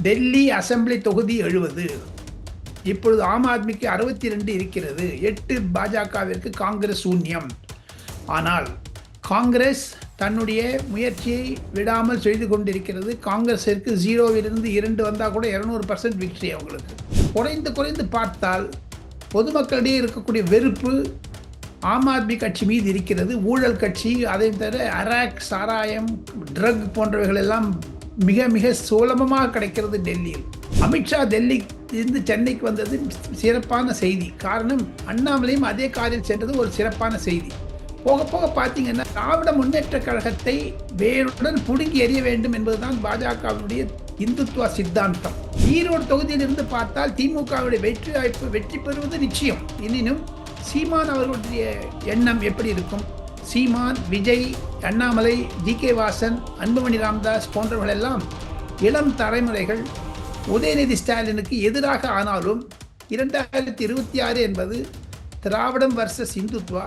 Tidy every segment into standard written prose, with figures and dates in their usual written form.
Delhi assembly தொகுதி 70. இப்பொழுது ஆம் ஆத்மிக்கு 62 இருக்கிறது. 8 பாஜகவிற்கு காங்கிரஸ் சூன்யம். ஆனால் காங்கிரஸ் தன்னுடைய முயற்சியை விடாமல் செய்து கொண்டிருக்கிறது. காங்கிரஸிற்கு 0விலிருந்து 2 வந்தால் கூட 200% விக்டரி அவங்களுக்கு. குறைந்து குறைந்து பார்த்தால் பொதுமக்களிடையே இருக்கக்கூடிய வெறுப்பு ஆம் ஆத்மி கட்சி மீது இருக்கிறது. ஊழல் கட்சி, அதை தவிர அராக், சாராயம், ட்ரக் போன்றவைகள் எல்லாம் மிக மிக சுலபமாக கிடைக்கிறது டெல்லியில். அமித்ஷா டெல்லியிலிருந்து சென்னைக்கு வந்தது சிறப்பான செய்தி. காரணம், அண்ணாமலையும் அதே காரில் சென்றது ஒரு சிறப்பான செய்தி. போக போக பார்த்தீங்கன்னா திராவிட முன்னேற்ற கழகத்தை வேருடன் புடுங்கி எறிய வேண்டும் என்பதுதான் பாஜகவினுடைய இந்துத்துவ சித்தாந்தம். ஈரோடு தொகுதியிலிருந்து பார்த்தால் திமுகவுடைய வெற்றி வாய்ப்பு, வெற்றி பெறுவது நிச்சயம். எனினும் சீமான் அவர்களுடைய எண்ணம் எப்படி இருக்கும்? சீமான், விஜய், அண்ணாமலை, ஜி.கே. வாசன், அன்புமணி ராமதாஸ் போன்றவர்கள் எல்லாம் இளம் தலைமுறைகள். உதயநிதி ஸ்டாலினுக்கு எதிராக ஆனாலும் 2026 என்பது திராவிடம் வர்சஸ் இந்துத்வா.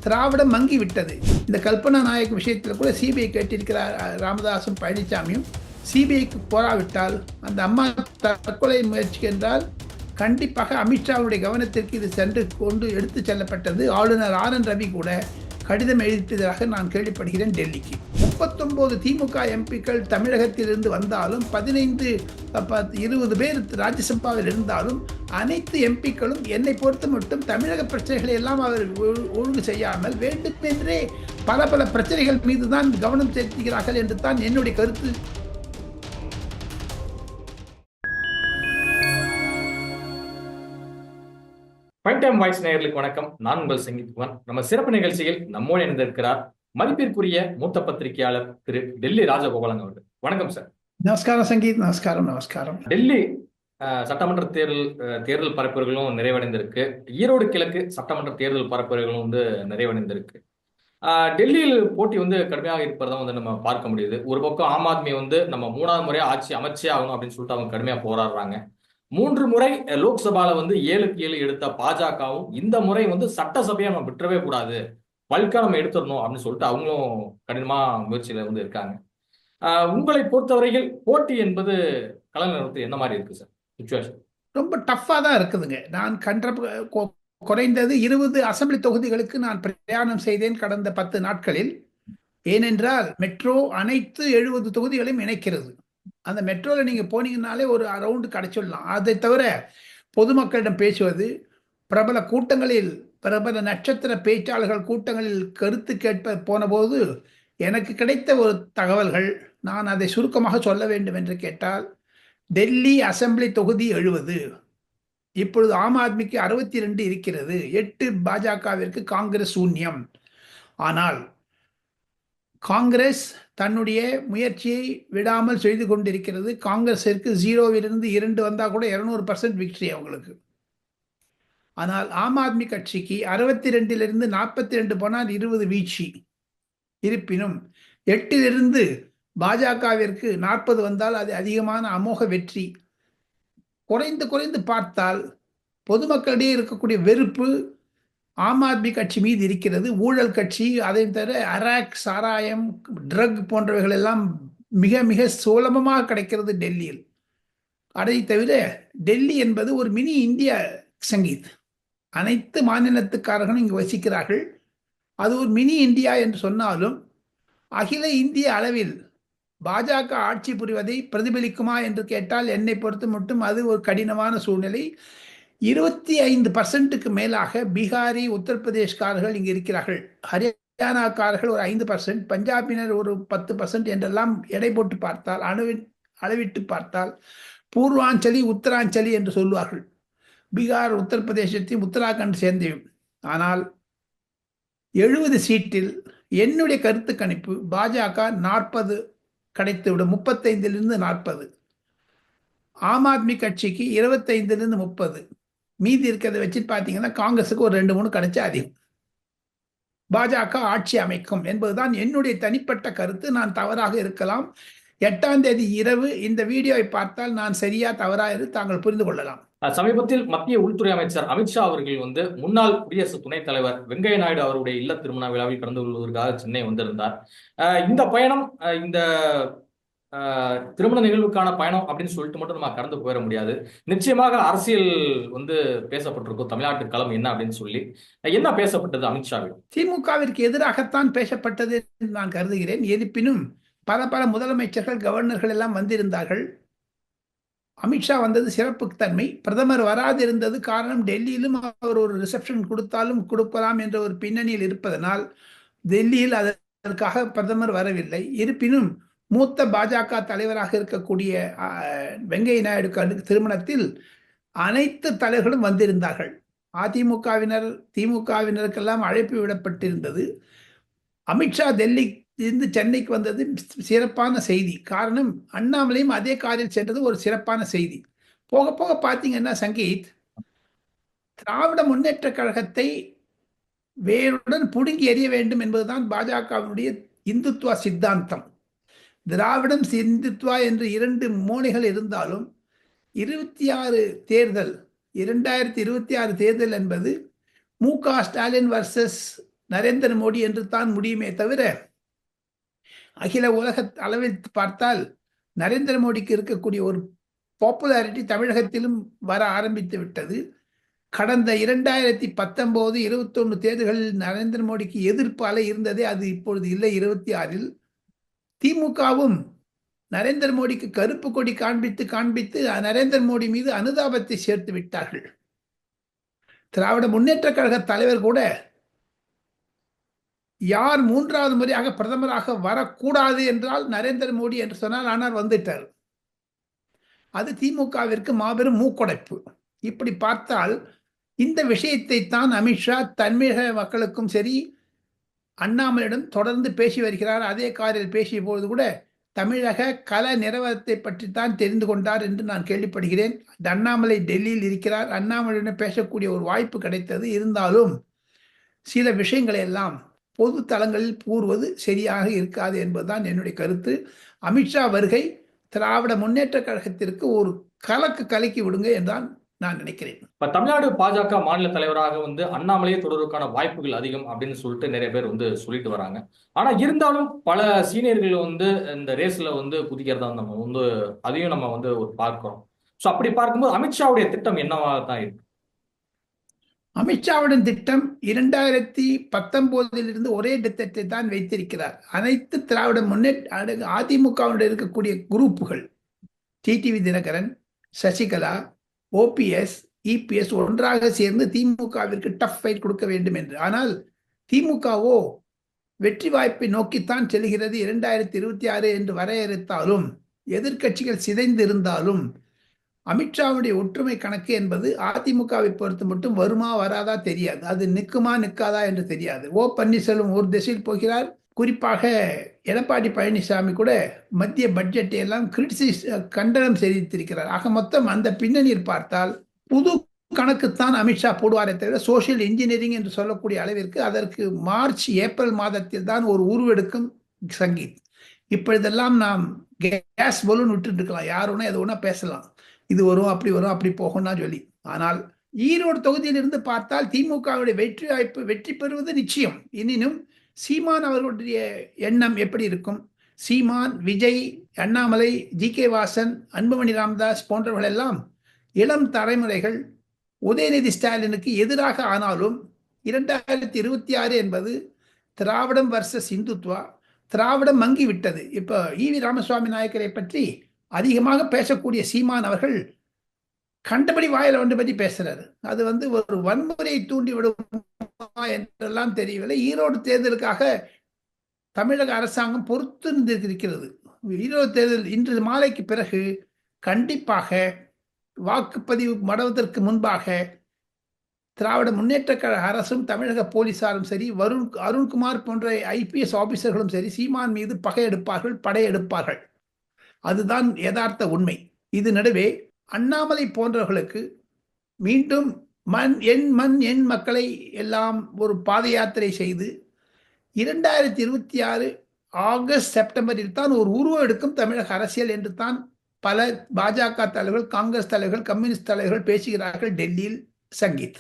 திராவிடம் மங்கி விட்டது. இந்த கல்பனா நாயக் விஷயத்தில் கூட சிபிஐ கேட்டிருக்கிறார் ராமதாசும் பழனிசாமியும். சிபிஐக்கு போராவிட்டால் அந்த அம்மா தற்கொலை முயற்சி என்றால் கண்டிப்பாக அமித்ஷாவுடைய கவனத்திற்கு இது சென்று கொண்டு எடுத்து செல்லப்பட்டது. ஆளுநர் ஆர்.என். ரவி கூட கடிதம் எழுதியதாக நான் கேள்விப்படுகிறேன் டெல்லிக்கு. 39 திமுக எம்பிக்கள் தமிழகத்திலிருந்து வந்தாலும் 15-20 பேர் ராஜ்யசபாவில் இருந்தாலும் அனைத்து எம்பிக்களும் என்னை பொறுத்த மட்டும் தமிழக பிரச்சனைகளை எல்லாம் அவர் ஒழுங்கு செய்யாமல் வேண்டுமென்றே பல பல பிரச்சனைகள் மீது தான் கவனம் செலுத்துகிறார்கள் என்று தான் என்னுடைய கருத்து. ஃபைன் டைம் வாய்ஸ் நேயர்களுக்கு வணக்கம். நான் உங்கள் சங்கீத்குமார். நம்ம சிறப்பு நிகழ்ச்சியில் நம்மோடு இணைந்திருக்கிறார் மதிப்பிற்குரிய மூத்த பத்திரிகையாளர் திரு டெல்லி ராஜகோபாலன் அவர்கள். வணக்கம் சார். நமஸ்காரம் சங்கீத். நமஸ்காரம். நமஸ்காரம். டெல்லி சட்டமன்ற தேர்தல் பரப்புரைகளும் நிறைவடைந்திருக்கு. ஈரோடு கிழக்கு சட்டமன்ற தேர்தல் பரப்புரைகளும் நிறைவடைந்திருக்கு. டெல்லியில் போட்டி கடுமையாக இருப்பதை நம்ம பார்க்க முடியுது. ஒரு பக்கம் ஆம் ஆத்மி நம்ம 3வது முறை ஆட்சி அமைச்சே ஆகணும் அப்படின்னு சொல்லிட்டு அவங்க கடுமையா போராடுறாங்க. 3 முறை லோக்சபால 7க்கு 7 எடுத்த பாஜகவும் இந்த முறை சட்டசபையை நம்ம விட்டுறவே கூடாது, பல்கா நம்ம எடுத்துடணும் அப்படின்னு சொல்லிட்டு அவங்களும் கடினமா முயற்சியில இருக்காங்க. உங்களை பொறுத்தவரையில் போட்டி என்பது கள நிலவரத்தில் என்ன மாதிரி இருக்கு சார்? சுச்சுவேஷன் ரொம்ப டஃப்பாக தான் இருக்குதுங்க. நான் குறைந்தது 20 அசெம்பிளி தொகுதிகளுக்கு நான் பிரயாணம் செய்தேன் கடந்த 10 நாட்களில். ஏனென்றால் மெட்ரோ அனைத்து 70 தொகுதிகளையும் இணைக்கிறது. அந்த மெட்ரோவில் நீங்கள் போனீங்கன்னாலே ஒரு ரவுண்டு கிடைச்சிடலாம். அதை தவிர பொதுமக்களிடம் பேசுவது, பிரபல கூட்டங்களில், பிரபல நட்சத்திர பேச்சாளர்கள் கூட்டங்களில் கருத்து கேட்ப போனபோது எனக்கு கிடைத்த ஒரு தகவல்கள், நான் அதை சுருக்கமாக சொல்ல வேண்டும் என்று கேட்டால், டெல்லி அசெம்பிளி தொகுதி 70. இப்பொழுது ஆம் ஆத்மிக்கு 62 இருக்கிறது. 8 பாஜகவிற்கு காங்கிரஸ் சூன்யம். ஆனால் காங்கிரஸ் தன்னுடைய முயற்சியை விடாமல் செய்து கொண்டிருக்கிறது. காங்கிரஸிற்கு 0விலிருந்து 2 வந்தால் கூட 200% விக்டரி அவங்களுக்கு. ஆனால் ஆம் ஆத்மி கட்சிக்கு 62லிருந்து 42 போனால் 20 வீழ்ச்சி. இருப்பினும் 8லிருந்து பாஜகவிற்கு 40 வந்தால் அது அதிகமான அமோக வெற்றி. குறைந்து குறைந்து பார்த்தால் பொதுமக்களிடையே இருக்கக்கூடிய வெறுப்பு ஆம் ஆத்மி கட்சி மீது இருக்கிறது. ஊழல் கட்சி, அதை தவிர அராக், சாராயம், ட்ரக் போன்றவைகள் எல்லாம் மிக மிக சுலபமாக கிடைக்கிறது டெல்லியில். அதை தவிர டெல்லி என்பது ஒரு மினி இந்தியா சங்கீத். அனைத்து மாநிலத்துக்காரர்களும் இங்கு வசிக்கிறார்கள். அது ஒரு மினி இந்தியா என்று சொன்னாலும் அகில இந்திய அளவில் பாஜக ஆட்சி புரிவதை பிரதிபலிக்குமா என்று கேட்டால் என்னை பொறுத்து மட்டும் அது ஒரு கடினமான சூழ்நிலை. 25%க்கு மேலாக பீகாரி, உத்தரப்பிரதேஷ்காரர்கள் இங்கு இருக்கிறார்கள். ஹரியானாக்காரர்கள் ஒரு 5%, பஞ்சாபினர் ஒரு 10% என்றெல்லாம் எடை போட்டு பார்த்தால், அளவிட்டு பார்த்தால் பூர்வாஞ்சலி, உத்தராஞ்சலி என்று சொல்வார்கள். பீகார், உத்தரப்பிரதேசத்தையும் உத்தராகண்ட் சேர்ந்தையும். ஆனால் 70 சீட்டில் என்னுடைய கருத்து கணிப்பு பாஜக 40 கிடைத்துவிடும். 35லிருந்து 40. ஆம் ஆத்மி கட்சிக்கு 25லிருந்து 30. மீதி இருக்கிறத வச்சு பார்த்தீங்கன்னா காங்கிரஸுக்கு ஒரு 2-3 கிடைச்சா அதிகம். பாஜக ஆட்சி அமைக்கும் என்பதுதான் என்னுடைய தனிப்பட்ட கருத்து. நான் தவறாக இருக்கலாம். 8ஆம் தேதி இரவு இந்த வீடியோவை பார்த்தால் நான் சரியா தவறா என்று தாங்கள் புரிந்து கொள்ளலாம். சமீபத்தில் மத்திய உள்துறை அமைச்சர் அமித்ஷா அவர்கள் முன்னாள் குடியரசு துணைத் தலைவர் வெங்கையா நாயுடு அவருடைய இல்ல திருமண விழாவில் கலந்து கொள்வதற்காக சென்னை வந்திருந்தார். இந்த பயணம், இந்த திருமண நிகழ்வுக்கான பயணம் அப்படின்னு சொல்லிட்டு மட்டும் நம்ம கடந்து போயிட முடியாது. நிச்சயமாக அரசியல் வந்து பேசப்பட்டிருக்கும். தமிழ்நாட்டு களம் என்ன அப்படின்னு சொல்லி என்ன பேசப்பட்டது அமித்ஷாவில்? திமுகவிற்கு எதிராகத்தான் பேசப்பட்டது என்று நான் கருதுகிறேன். இருப்பினும் பல பல முதலமைச்சர்கள், கவர்னர்கள் எல்லாம் வந்திருந்தார்கள். அமித்ஷா வந்தது சிறப்பு தன்மை. பிரதமர் வராதிருந்தது காரணம், டெல்லியிலும் அவர் ஒரு ரிசப்ஷன் கொடுத்தாலும் கொடுக்கலாம் என்ற ஒரு பின்னணியில் இருப்பதனால் டெல்லியில் அதற்காக பிரதமர் வரவில்லை. இருப்பினும் மூத்த பாஜக தலைவராக இருக்கக்கூடிய வெங்கைய நாயுடு திருமணத்தில் அனைத்து தலைவர்களும் வந்திருந்தார்கள். அதிமுகவினர், திமுகவினருக்கெல்லாம் அழைப்பு விடப்பட்டிருந்தது. அமித்ஷா டெல்லி இருந்து சென்னைக்கு வந்தது சிறப்பான செய்தி. காரணம், அண்ணாமலையும் அதே காரில் சென்றது ஒரு சிறப்பான செய்தி. போக போக பார்த்தீங்கன்னா சங்கீத், திராவிட முன்னேற்ற கழகத்தை வேருடன் புடுங்கி எறிய வேண்டும் என்பதுதான் பாஜகவினுடைய இந்துத்துவா சித்தாந்தம். திராவிடம் இந்துத்துவா என்று இரண்டு மோனைகள் இருந்தாலும் 26 தேர்தல் 2026 தேர்தல் என்பது மு.க. ஸ்டாலின் வர்சஸ் நரேந்திர மோடி என்று தான் முடியுமே தவிர, அகில உலக அளவில் பார்த்தால் நரேந்திர மோடிக்கு இருக்கக்கூடிய ஒரு பாப்புலாரிட்டி தமிழகத்திலும் வர ஆரம்பித்து விட்டது. கடந்த 2019, 21 தேர்தல்களில் நரேந்திர மோடிக்கு எதிர்ப்பு அலை இருந்ததே, அது இப்பொழுது இல்லை. 26இல் திமுகவும் நரேந்திர மோடிக்கு கருப்பு கொடி காண்பித்து நரேந்திர மோடி மீது அனுதாபத்தை சேர்த்து விட்டார்கள். திராவிட முன்னேற்ற கழக தலைவர் கூட யார் 3வது முறையாக பிரதமராக வரக்கூடாது என்றால் நரேந்திர மோடி என்று சொன்னால், ஆனால் வந்துட்டார். அது திமுகவிற்கு மாபெரும் மூக்கொடைப்பு. இப்படி பார்த்தால் இந்த விஷயத்தை தான் அமித்ஷா தமிழக மக்களுக்கும் சரி, அண்ணாமலையிடம் தொடர்ந்து பேசி வருகிறார். அதே காரில் பேசிய போது கூட தமிழக கல நிலவரத்தை பற்றி தான் தெரிந்து கொண்டார் என்று நான் கேள்விப்படுகிறேன். அண்ணாமலை டெல்லியில் இருக்கிறார். அண்ணாமலையுடன் பேசக்கூடிய ஒரு வாய்ப்பு கிடைத்தது. இருந்தாலும் சில விஷயங்களை எல்லாம் பொது தளங்களில் கூறுவது சரியாக இருக்காது என்பதுதான் என்னுடைய கருத்து. அமித்ஷா வருகை திராவிட முன்னேற்ற கழகத்திற்கு ஒரு கலக்கி விடுங்க என்றான் நான் நினைக்கிறேன். இப்ப தமிழ்நாடு பாஜக மாநில தலைவராக வந்து அண்ணாமலையே தொடர்வதற்கான வாய்ப்புகள் அதிகம் அப்படின்னு சொல்லிட்டு நிறைய பேர் வந்து சொல்லிட்டு வராங்க. ஆனா இருந்தாலும் பல சீனியர்கள் வந்து இந்த ரேஸ்ல வந்து குதிக்கிறதா நம்ம வந்து அதையும் நம்ம வந்து ஒரு பார்க்கிறோம். ஸோ அப்படி பார்க்கும்போது அமித்ஷாவுடைய திட்டம் என்னவாக தான் இருக்கு? அமித்ஷாவுடன் திட்டம் 2019 ஒரே திட்டத்தை தான் வைத்திருக்கிறார். அனைத்து திராவிட முன்னேற்ற அதிமுகவுடன் இருக்கக்கூடிய குரூப்புகள், டிடிவி தினகரன், சசிகலா, ஓபிஎஸ், இபிஎஸ் ஒன்றாக சேர்ந்து திமுகவிற்கு டஃப் ஃபைட் கொடுக்க வேண்டும் என்று. ஆனால் திமுகவோ வெற்றி வாய்ப்பை நோக்கித்தான் செல்கிறது. 2026 என்று வரையறுத்தாலும், எதிர்கட்சிகள் சிதைந்து இருந்தாலும், அமித்ஷாவுடைய ஒற்றுமை கணக்கு என்பது அதிமுகவை பொறுத்து மட்டும் வருமா வராதா தெரியாது. அது நிற்குமா நிற்காதா என்று தெரியாது. ஓ பன்னீர்செல்வம் ஒரு திசையில் போகிறார். குறிப்பாக எடப்பாடி பழனிசாமி கூட மத்திய பட்ஜெட்டை எல்லாம் கண்டனம் தெரிவித்திருக்கிறார். ஆக மொத்தம் அந்த பின்னணியில் பார்த்தால் புது கணக்குத்தான் அமித்ஷா போடுவாரே தவிர சோசியல் இன்ஜினியரிங் என்று சொல்லக்கூடிய அளவிற்கு அதற்கு மார்ச் ஏப்ரல் மாதத்தில் தான் ஒரு உருவெடுக்கும் சங்கீத். இப்பொழுதெல்லாம் நாம் கேஸ் பலூன் விட்டு இருக்கலாம். யார் ஒன்றா எது ஒன்றா பேசலாம், இது வரும் அப்படி போகும்னா சொல்லி. ஆனால் ஈரோடு தொகுதியிலிருந்து பார்த்தால் திமுகவுடைய வெற்றி பெறுவது நிச்சயம். எனினும் சீமான் அவர்களுடைய எண்ணம் எப்படி இருக்கும்? சீமான், விஜய், அண்ணாமலை, ஜி.கே. வாசன், அன்புமணி ராமதாஸ் போன்றவர்கள் எல்லாம் இளம் தலைமுறைகள். உதயநிதி ஸ்டாலினுக்கு எதிராக ஆனாலும் 2026 என்பது திராவிடம் வர்சஸ் இந்துத்துவா. திராவிடம் மங்கி விட்டது. இப்போ ஈவி ராமசுவாமி நாயக்கரை பற்றி அதிகமாக பேசக்கூடிய சீமான் அவர்கள் கண்டபடி வாயில வந்து பற்றி பேசுறாரு. அது வந்து ஒரு வன்முறையை தூண்டி விடுமா என்றெல்லாம் தெரியவில்லை. ஈரோடு தேர்தலுக்காக தமிழக அரசாங்கம் பொறுத்து இருக்கிறது. ஈரோடு தேர்தல் இன்று மாலைக்கு பிறகு கண்டிப்பாக வாக்குப்பதிவு மடவதற்கு முன்பாக திராவிட முன்னேற்ற கழக அரசும் தமிழக போலீசாரும் சரி, அருண்குமார் போன்ற ஐபிஎஸ் ஆபீசர்களும் சரி சீமான் மீது பகையெடுப்பார்கள், படையெடுப்பார்கள். அதுதான் யதார்த்த உண்மை. இது நடுவே அண்ணாமலை போன்றவர்களுக்கு மீண்டும் என் மக்களை எல்லாம் ஒரு பாத யாத்திரை செய்து 2026 ஆகஸ்ட் செப்டம்பரில் தான் ஒரு உருவம் எடுக்கும் தமிழக அரசியல் என்று தான் பல பாஜக தலைவர்கள், காங்கிரஸ் தலைவர்கள், கம்யூனிஸ்ட் தலைவர்கள் பேசுகிறார்கள் டெல்லியில். சங்கீத்,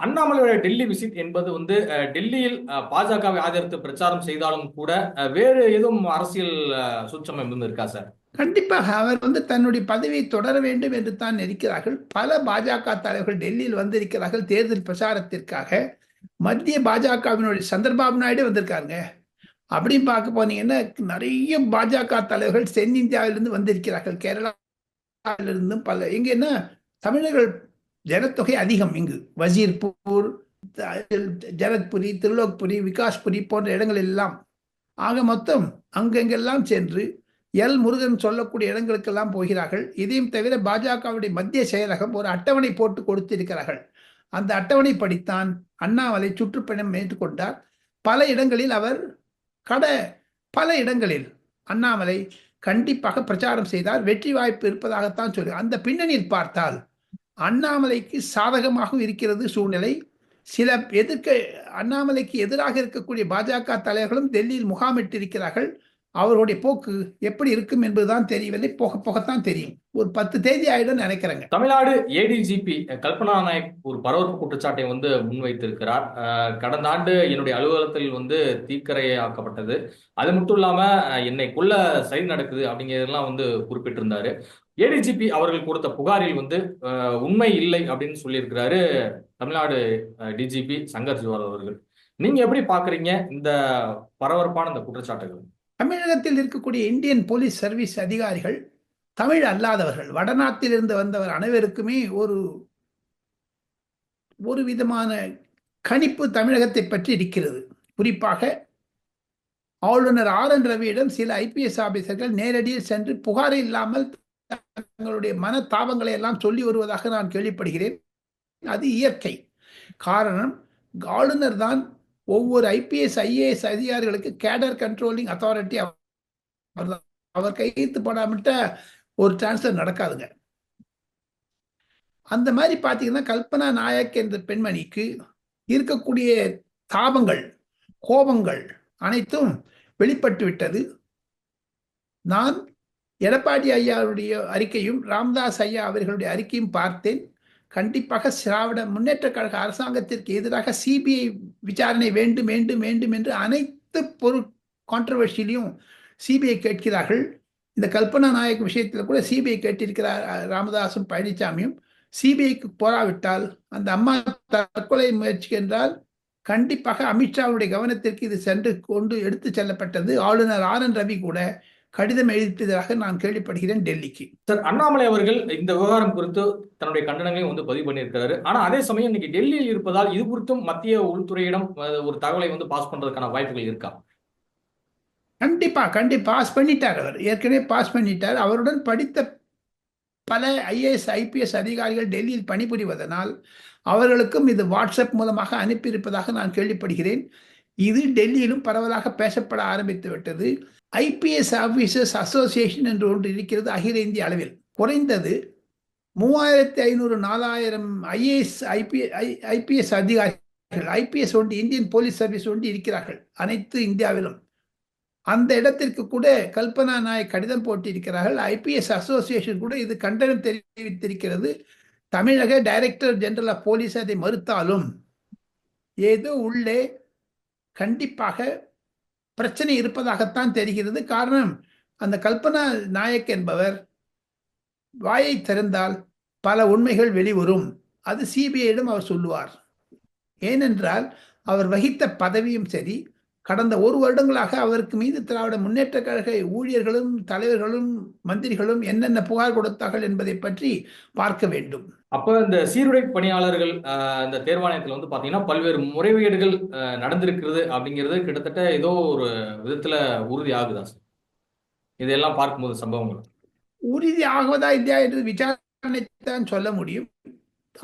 அண்ணாமலையோட டெல்லி விசிட் என்பது வந்து டெல்லியில் பாஜகவை ஆதரித்து பிரச்சாரம் செய்தாலும் கூட வேறு எதுவும் அரசியல் சூட்சமம் எதுவும் இருக்கா சார்? கண்டிப்பாக அவர் தன்னுடைய பதவியை தொடர வேண்டும் என்று தான் இருக்கிறார்கள். பல பாஜக தலைவர்கள் டெல்லியில் வந்திருக்கிறார்கள் தேர்தல் பிரச்சாரத்திற்காக. மத்திய பாஜகவினுடைய சந்திரபாபு நாயுடு வந்திருக்காருங்க. அப்படின்னு பார்க்க போனீங்கன்னா நிறைய பாஜக தலைவர்கள் தென்னிந்தியாவிலிருந்து வந்திருக்கிறார்கள். கேரளாவிலிருந்தும் பல. இங்க என்ன, தமிழர்கள் ஜனத்தொகை அதிகம். இங்கு வசீர்பூர், ஜனக்புரி, திருலோக்புரி, விகாஸ்புரி போன்ற இடங்கள் எல்லாம். ஆக மொத்தம் அங்கெங்கெல்லாம் சென்று முருகன் சொல்லக்கூடிய இடங்களுக்கெல்லாம் போகிறார்கள். இதையும் தவிர பாஜகவுடைய மத்திய செயலகம் ஒரு அட்டவணை போட்டு கொடுத்திருக்கிறார்கள். அந்த அட்டவணை படித்தான் அண்ணாமலை சுற்றுப்பயணம் மேற்கொண்டார். பல இடங்களில் அவர் பல இடங்களில் அண்ணாமலை கண்டிப்பாக பிரச்சாரம் செய்தார். வெற்றி வாய்ப்பு இருப்பதாகத்தான் சொல்லு. அந்த பின்னணியில் பார்த்தால் அண்ணாமலைக்கு சாதகமாக இருக்கிறது சூழ்நிலை. சில அண்ணாமலைக்கு எதிராக இருக்கக்கூடிய பாஜக தலைவர்களும் டெல்லியில் முகாமிட்டிருக்கிறார்கள். அவருடைய போக்கு எப்படி இருக்கும் என்பதுதான் தெரியவில்லை. போக போகத்தான் தெரியும். ஒரு 10 தேதி ஆயிடும் நினைக்கிறேங்க. தமிழ்நாடு ஏடிஜிபி கல்பனா நாயக் ஒரு பரபரப்பு குற்றச்சாட்டை முன்வைத்திருக்கிறார். கடந்த ஆண்டு என்னுடைய அலுவலகத்தில் தீக்கிரையாக்கப்பட்டது, அது மட்டும் இல்லாம என்னை கொல்ல சரி நடக்குது அப்படிங்கிறதெல்லாம் குறிப்பிட்டிருந்தாரு. ஏடிஜிபி அவர்கள் கொடுத்த புகாரில் உண்மை இல்லை அப்படின்னு சொல்லியிருக்கிறாரு தமிழ்நாடு டிஜிபி சங்கர் ஜிவால் அவர்கள். நீங்க எப்படி பாக்குறீங்க இந்த பரபரப்பான இந்த குற்றச்சாட்டுகள்? தமிழகத்தில் இருக்கக்கூடிய இந்தியன் போலீஸ் சர்வீஸ் அதிகாரிகள் தமிழ் அல்லாதவர்கள், வடநாட்டிலிருந்து வந்தவர் அனைவருக்குமே ஒரு விதமான கணிப்பு தமிழகத்தை பற்றி இருக்கிறது. குறிப்பாக ஆளுநர் RN ரவியிடம் சில IPS ஆபீசர்கள் நேரடியில் சென்று புகார் இல்லாமல் தங்களுடைய மனத்தாபங்களை எல்லாம் சொல்லி வருவதாக நான் கேள்விப்படுகிறேன். அது இயற்கை. காரணம், ஆளுநர் தான் ஒவ்வொரு IPS IAS அதிகாரிகளுக்கு கேடர் கண்ட்ரோலிங் அத்தாரிட்டி. அவர் கையெழுத்து போடாமட்ட ஒரு டிரான்ஸ்ஃபர் நடக்காதுங்க. அந்த மாதிரி பார்த்தீங்கன்னா கல்பனா நாயக் என்ற பெண்மணிக்கு இருக்கக்கூடிய தாபங்கள், கோபங்கள் அனைத்தும் வெளிப்பட்டு விட்டது. நான் எடப்பாடி ஐயாவுடைய அறிக்கையும் ராமதாஸ் ஐயா அவர்களுடைய அறிக்கையும் பார்த்தேன். கண்டிப்பாக திராவிட முன்னேற்ற கழக அரசாங்கத்திற்கு எதிராக CBI விசாரணை வேண்டும் வேண்டும் வேண்டும் என்று அனைத்து கான்ட்ரவர்சியிலையும் CBI கேட்கிறார்கள். இந்த கல்பனா நாயக் விஷயத்தில் கூட CBI கேட்டிருக்கிறார் ராமதாசும் பழனிசாமியும். CBIக்கு போராவிட்டால் அந்த அம்மா தற்கொலை முயற்சி என்றால் கண்டிப்பாக அமித்ஷாவுடைய கவனத்திற்கு இது சென்று கொண்டு எடுத்து செல்லப்பட்டது. ஆளுநர் RN ரவி கூட கடிதம் எழுதியதாக நான் கேள்விப்படுகிறேன் டெல்லிக்கு. சார், அண்ணாமலை அவர்கள் இந்த விவகாரம் குறித்து தன்னுடைய கண்டனங்களையும் பதிவு பண்ணியிருக்கிறாரு. ஆனா அதே சமயம் இன்னைக்கு டெல்லியில் இருப்பதால் இது குறித்தும் மத்திய உள்துறையிடம் ஒரு தகவலை பாஸ் பண்றதுக்கான வாய்ப்புகள் இருக்கா? கண்டிப்பா பாஸ் பண்ணிட்டார். அவர் ஏற்கனவே பாஸ் பண்ணிட்டார். அவருடன் படித்த பல IAS IPS அதிகாரிகள் டெல்லியில் பணிபுரிவதனால் அவர்களுக்கும் இது வாட்ஸ்அப் மூலமாக அனுப்பியிருப்பதாக நான் கேள்விப்படுகிறேன். இது டெல்லியிலும் பரவலாக பேசப்பட ஆரம்பித்து விட்டது. IPS ஆபீசர்ஸ் அசோசியேஷன் என்று ஒன்று இருக்கிறது அகில இந்திய அளவில். குறைந்தது 3500 4000 IAS IPS அதிகாரிகள், IPS ஒன்று இந்தியன் போலீஸ் சர்வீஸ் ஒன்று இருக்கிறார்கள் அனைத்து இந்தியாவிலும். அந்த இடத்திற்கு கூட கல்பனா நாயக் கடிதம் போட்டிருக்கிறார்கள். IPS அசோசியேஷன் கூட இது கண்டனம் தெரிவித்திருக்கிறது. தமிழக டைரக்டர் ஜெனரல் ஆஃப் போலீஸ் அதை மறுத்தாலும் ஏதோ உள்ளே கண்டிப்பாக பிரச்சனை இருப்பதாகத்தான் தெரிகிறது. காரணம், அந்த கல்பனா நாயக் என்பவர் வாயை திறந்தால் பல உண்மைகள் வெளிவரும். அது CBIயிடம் அவர் சொல்லுவார். ஏனென்றால் அவர் வகித்த பதவியும் சரி, கடந்த 1 வருடங்களாக அவருக்கு மீது திராவிட முன்னேற்ற கழக ஊழியர்களும் தலைவர்களும் மந்திரிகளும் என்னென்ன புகார் கொடுத்தார்கள் என்பதை பற்றி பார்க்க வேண்டும். அப்ப இந்த சீருடை பணியாளர்கள் இந்த தேர்வாணையத்தில் பாத்தீங்கன்னா பல்வேறு முறைகேடுகள் நடந்திருக்கிறது அப்படிங்கிறது கிட்டத்தட்ட ஏதோ ஒரு விதத்துல உறுதி ஆகுதா சார்? இதெல்லாம் பார்க்கும்போது சம்பவங்கள் உறுதி ஆகுவதா இல்லையா என்று விசாரணை தான் சொல்ல முடியும்.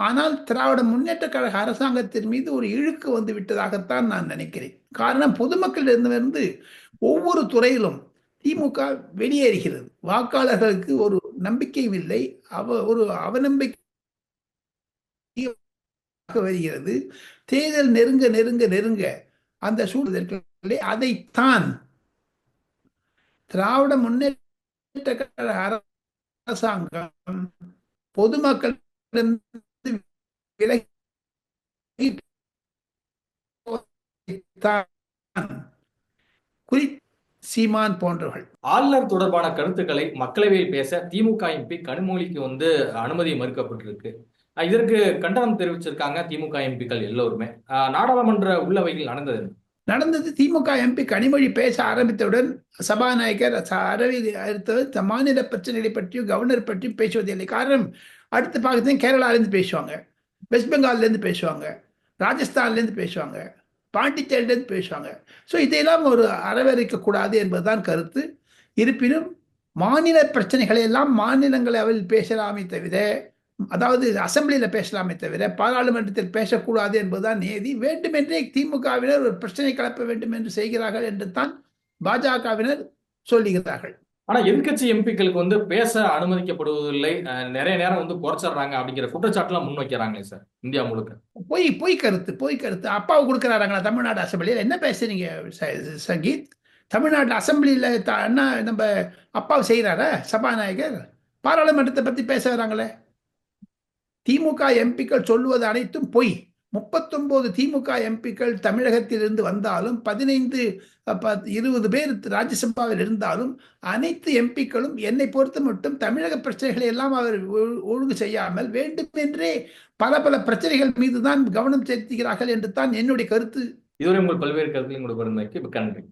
ஆனால் திராவிட முன்னேற்ற கழக அரசாங்கத்தின் மீது ஒரு இழுக்கு வந்து விட்டதாகத்தான் நான் நினைக்கிறேன். காரணம், பொதுமக்களிடமிருந்து ஒவ்வொரு துறையிலும் திமுக வெளியேறுகிறது. வாக்காளர்களுக்கு ஒரு நம்பிக்கையும் இல்லை, ஒரு அவநம்பிக்கை வருகிறது. தேர்தல் நெருங்க நெருங்க நெருங்க அந்த சூழ்நிலை அதைத்தான் திராவிட முன்னேற்ற கழக அரசாங்கம் பொதுமக்கள் விலகி குறி சீமான் போன்றவர்கள். ஆளுநர் தொடர்பான கருத்துக்களை மக்களவையில் பேச திமுக எம்பி கனிமொழிக்கு வந்து அனுமதி மறுக்கப்பட்டிருக்கு. இதற்கு கண்டனம் தெரிவிச்சிருக்காங்க திமுக எம்பிக்கள் எல்லோருமே. நாடாளுமன்ற உள்ளவையில் நடந்தது என்ன? நடந்தது, திமுக எம்பி கனிமொழி பேச ஆரம்பித்தவுடன் சபாநாயகர் அடுத்தது மாநில பிரச்சனைகளை பற்றியும் கவர்னர் பற்றியும் பேசுவதில்லை. காரணம், அடுத்து பார்த்தீங்கன்னா கேரளாலேருந்து பேசுவாங்க, வெஸ்ட் பெங்கால்லேருந்து பேசுவாங்க, ராஜஸ்தான்லேருந்து பேசுவாங்க, பாண்டிச்சேரியிலேருந்து பேசுவாங்க. ஸோ இதையெல்லாம் ஒரு அரவணைக்கக்கூடாது என்பதுதான் கருத்து. இருப்பினும் மாநில பிரச்சனைகளை எல்லாம் மாநிலங்களவையில் பேசலாமே தவிர, அதாவது அசெம்பிளியில் பேசலாமே தவிர பாராளுமன்றத்தில் பேசக்கூடாது என்பதுதான் நியதி. வேண்டுமென்றே திமுகவினர் ஒரு பிரச்சனை கிளப்ப வேண்டும் என்று செய்கிறார்கள் என்று தான் பாஜகவினர் சொல்லுகிறார்கள். ஆனா எதிர்க்கட்சி எம்பிக்களுக்கு வந்து பேச அனுமதிக்கப்படுவதில்லை, நிறைய நேரம் வந்து குறைச்சிடுறாங்க அப்படிங்கிற குற்றச்சாட்டுலாம் முன் வைக்கிறாங்களே சார் இந்தியா முழுக்க. பொய் கருத்து. அப்பாவை கொடுக்குறாங்களா தமிழ்நாடு அசெம்பிளியில்? என்ன பேசுறீங்க சங்கீத்? தமிழ்நாடு அசெம்பிளியில் என்ன நம்ம அப்பாவை செய்கிறாரா சபாநாயகர்? பாராளுமன்றத்தை பற்றி பேச வராங்களே. திமுக எம்பிக்கள் சொல்லுவது அனைத்தும் பொய். 39 திமுக எம்பிக்கள் தமிழகத்திலிருந்து வந்தாலும் 15 20 பேர் ராஜ்யசபாவில் இருந்தாலும் அனைத்து எம்பிக்களும் என்னை பொறுத்த மட்டும் தமிழக பிரச்சனைகளை எல்லாம் அவர் ஒழுங்கு செய்யாமல் வேண்டுமென்றே பல பிரச்சனைகள் மீது தான் கவனம் செலுத்துகிறார்கள் என்று தான் என்னுடைய கருத்து. இதுவரை உங்கள் பல்வேறு கருத்துக்களை உங்களுக்கு நன்றி.